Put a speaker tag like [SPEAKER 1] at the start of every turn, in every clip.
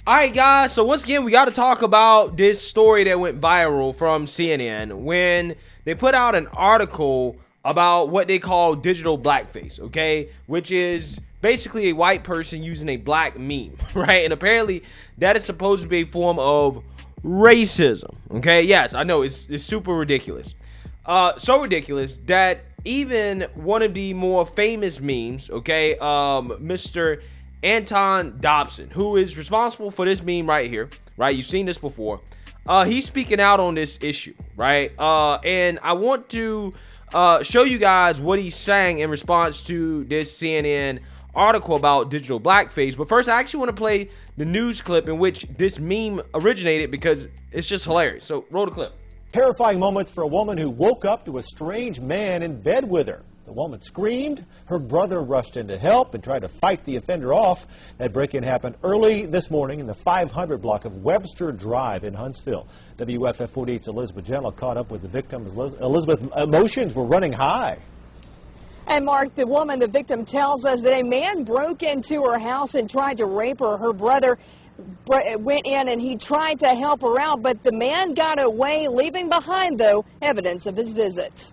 [SPEAKER 1] All right, guys. So once again, we got to talk about this story that went viral from CNN when they put out an article about what they call digital blackface, okay? Which is basically a white person using a black meme, right? And apparently that is supposed to be a form of racism, okay? Yes, I know it's super ridiculous. So ridiculous that even one of the more famous memes, okay, Mr. Anton Dobson, who is responsible for this meme right here, right? You've seen this before. He's speaking out on this issue, right? And I want to show you guys what he's saying in response to this CNN article about digital blackface. But first, I actually want to play the news clip in which this meme originated because it's just hilarious. So roll the clip.
[SPEAKER 2] Terrifying moments for a woman who woke up to a strange man in bed with her. The woman screamed. Her brother rushed in to help and tried to fight the offender off. That break-in happened early this morning in the 500 block of Webster Drive in Huntsville. WFF 48's Elizabeth Gentle caught up with the victim. Elizabeth, emotions were running high.
[SPEAKER 3] And Mark, the woman, the victim, tells us that a man broke into her house and tried to rape her. Her brother went in and he tried to help her out, but the man got away, leaving behind, though, evidence of his visit.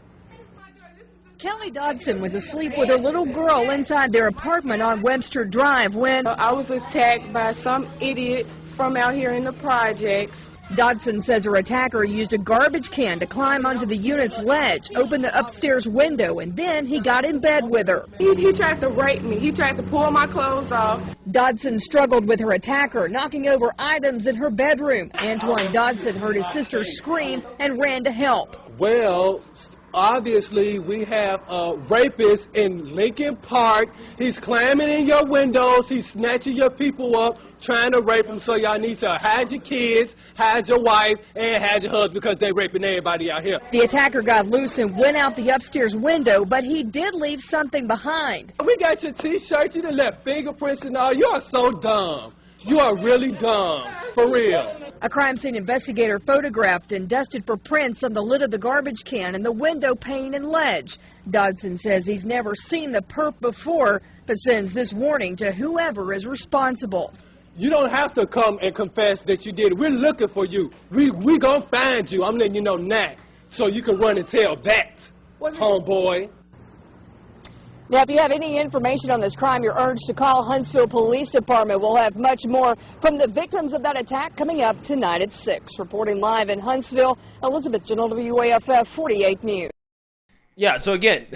[SPEAKER 3] Kelly Dodson was asleep with her little girl inside their apartment on Webster Drive when
[SPEAKER 4] I was attacked by some idiot from out here in the projects.
[SPEAKER 3] Dodson says her attacker used a garbage can to climb onto the unit's ledge, opened the upstairs window, and then he got in bed with her.
[SPEAKER 4] He tried to rape me. He tried to pull my clothes off.
[SPEAKER 3] Dodson struggled with her attacker, knocking over items in her bedroom. Antoine Dodson heard his sister scream and ran to help.
[SPEAKER 5] Well, obviously, we have a rapist in Lincoln Park. He's climbing in your windows. He's snatching your people up, trying to rape them. So y'all need to hide your kids, hide your wife, and hide your husband because they're raping everybody out here.
[SPEAKER 3] The attacker got loose and went out the upstairs window, but he did leave something behind.
[SPEAKER 5] We got your T-shirt. You done left fingerprints and all. You are so dumb. You are really dumb. For real.
[SPEAKER 3] A crime scene investigator photographed and dusted for prints on the lid of the garbage can and the window pane and ledge. Dodson says he's never seen the perp before, but sends this warning to whoever is responsible.
[SPEAKER 5] You don't have to come and confess that you did it. We're looking for you. We gonna find you. I'm letting you know now, so you can run and tell that, homeboy.
[SPEAKER 3] Now, if you have any information on this crime, you're urged to call Huntsville Police Department. We'll have much more from the victims of that attack coming up tonight at 6. Reporting live in Huntsville, Elizabeth Gentle, WAFF 48 News.
[SPEAKER 1] Yeah, so again,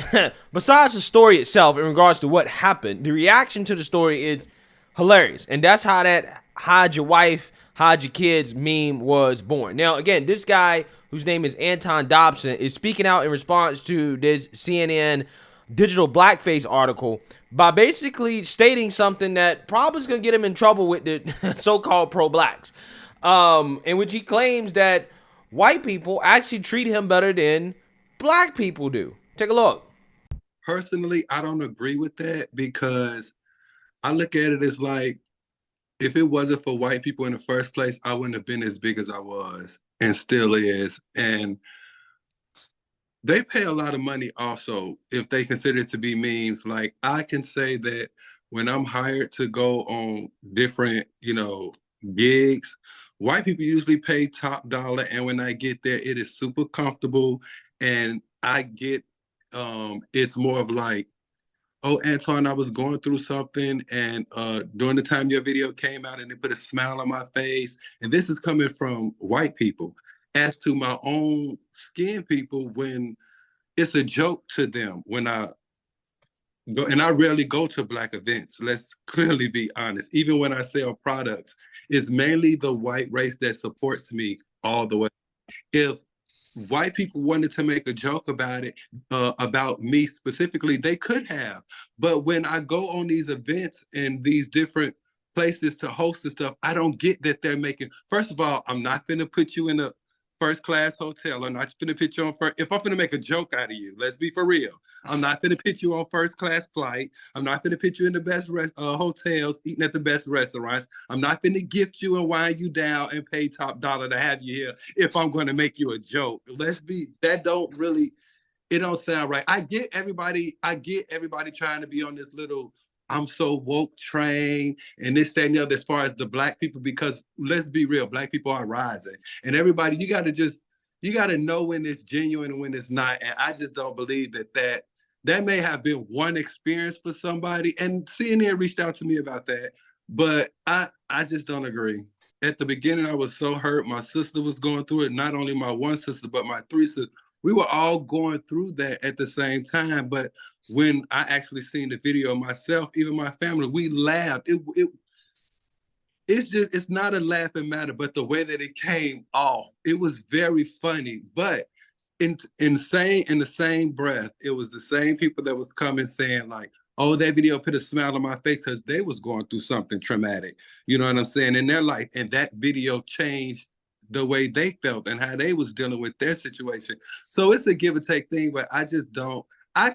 [SPEAKER 1] besides the story itself in regards to what happened, the reaction to the story is hilarious. And that's how that hide your wife, hide your kids meme was born. Now, again, this guy whose name is Anton Dobson is speaking out in response to this CNN digital blackface article by basically stating something that probably is going to get him in trouble with the so-called pro-blacks, in which he claims that white people actually treat him better than black people do. Take a look.
[SPEAKER 6] Personally, I don't agree with that because I look at it as like, if it wasn't for white people in the first place, I wouldn't have been as big as I was and still is. And they pay a lot of money also if they consider it to be memes. Like, I can say that when I'm hired to go on different, gigs, white people usually pay top dollar. And when I get there, it is super comfortable. And I get, it's more of like, oh, Antoine, I was going through something. And during the time your video came out and it put a smile on my face. And this is coming from white people. As to my own skin people, when it's a joke to them when I go, and I rarely go to black events, let's clearly be honest. Even when I sell products, it's mainly the white race that supports me all the way. If white people wanted to make a joke about it, about me specifically, they could have. But when I go on these events and these different places to host and stuff, I don't get that they're making, first of all, I'm not finna put you in a first class hotel. I'm not finna put you on first. If I'm finna make a joke out of you, let's be for real. I'm not finna put you on first class flight. I'm not finna put you in the best hotels, eating at the best restaurants. I'm not finna gift you and wine you down and pay top dollar to have you here if I'm gonna make you a joke. That don't really, it don't sound right. I get everybody trying to be on this little I'm so woke trained and this, that, and the other as far as the black people, because let's be real, black people are rising. And everybody, you got to know when it's genuine and when it's not. And I just don't believe that may have been one experience for somebody. And CNN reached out to me about that, but I just don't agree. At the beginning, I was so hurt. My sister was going through it. Not only my one sister, but my three sisters. We were all going through that at the same time. But when I actually seen the video myself, even my family, we laughed. It's not a laughing matter, but the way that it came off, it was very funny. But in the same breath, it was the same people that was coming saying like, oh, that video put a smile on my face because they was going through something traumatic. You know what I'm saying? In their life, and that video changed the way they felt and how they was dealing with their situation. So it's a give and take thing, but I just don't. I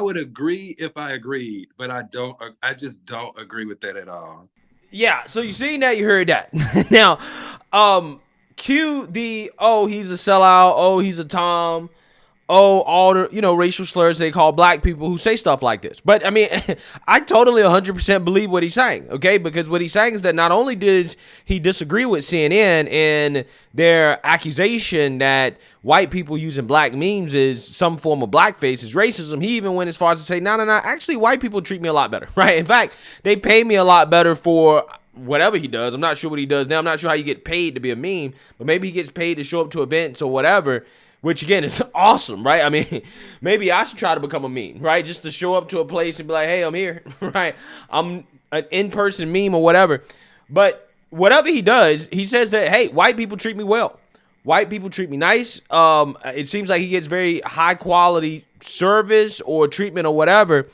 [SPEAKER 6] would agree if I agreed, but I just don't agree with that at all.
[SPEAKER 1] Yeah, so you seen that, you heard that. Now, cue the, oh, he's a sellout, oh, he's a Tom, oh, all the, racial slurs they call black people who say stuff like this. But I mean, I totally 100% believe what he's saying, okay? Because what he's saying is that not only did he disagree with CNN in their accusation that white people using black memes is some form of blackface, is racism, he even went as far as to say, no, actually white people treat me a lot better, right? In fact, they pay me a lot better for whatever he does. I'm not sure what he does now. I'm not sure how you get paid to be a meme, but maybe he gets paid to show up to events or whatever, which again is awesome, right? I mean, maybe I should try to become a meme, right? Just to show up to a place and be like, hey, I'm here, right? I'm an in-person meme or whatever. But whatever he does, he says that, hey, white people treat me well. White people treat me nice. It seems like he gets very high quality service or treatment or whatever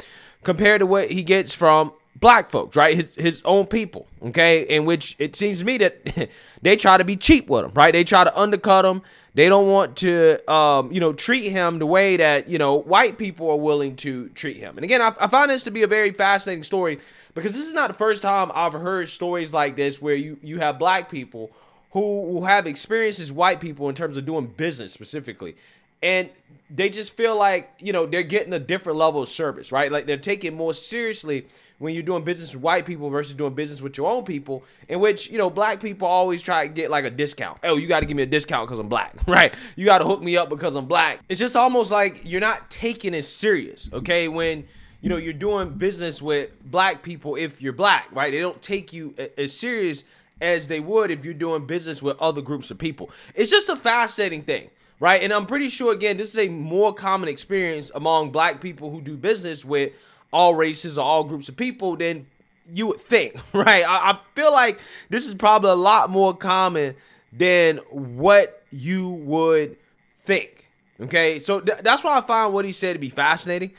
[SPEAKER 1] compared to what he gets from black folks, right? His own people, okay? In which it seems to me that they try to be cheap with him, right? They try to undercut him. They don't want to, treat him the way that, white people are willing to treat him. And again, I find this to be a very fascinating story because this is not the first time I've heard stories like this where you have black people who have experiences as white people in terms of doing business specifically. And they just feel like, they're getting a different level of service, right? Like they're taking more seriously when you're doing business with white people versus doing business with your own people, in which, black people always try to get like a discount. Oh, you got to give me a discount because I'm black, right? You got to hook me up because I'm black. It's just almost like you're not taking it serious, okay? When, you're doing business with black people if you're black, right? They don't take you as serious as they would if you're doing business with other groups of people. It's just a fascinating thing, right? And I'm pretty sure, again, this is a more common experience among black people who do business with all races or all groups of people than you would think, right? I feel like this is probably a lot more common than what you would think, okay? So that's why I find what he said to be fascinating.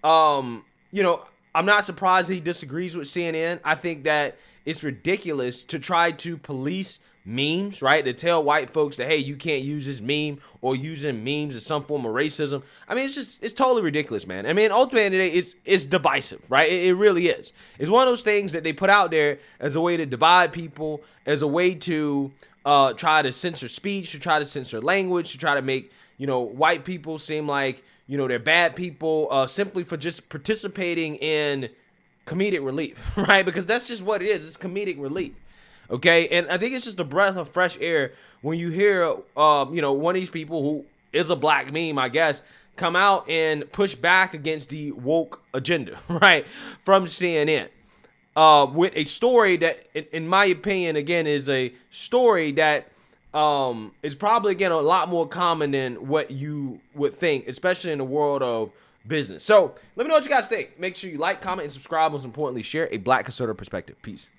[SPEAKER 1] I'm not surprised he disagrees with CNN. I think that it's ridiculous to try to police memes, right? To tell white folks that, hey, you can't use this meme or using memes as some form of racism. I mean, it's totally ridiculous, man. I mean, ultimately, it's divisive, right? It really is. It's one of those things that they put out there as a way to divide people, as a way to try to censor speech, to try to censor language, to try to make, white people seem like, they're bad people simply for just participating in comedic relief, right? Because that's just what it is. It's comedic relief. Okay, and I think it's just a breath of fresh air when you hear, one of these people who is a black meme, I guess, come out and push back against the woke agenda, right, from CNN, with a story that, in my opinion, again, is a story that is probably, again, a lot more common than what you would think, especially in the world of business. So let me know what you guys think. Make sure you like, comment, and subscribe. Most importantly, share a black conservative perspective. Peace.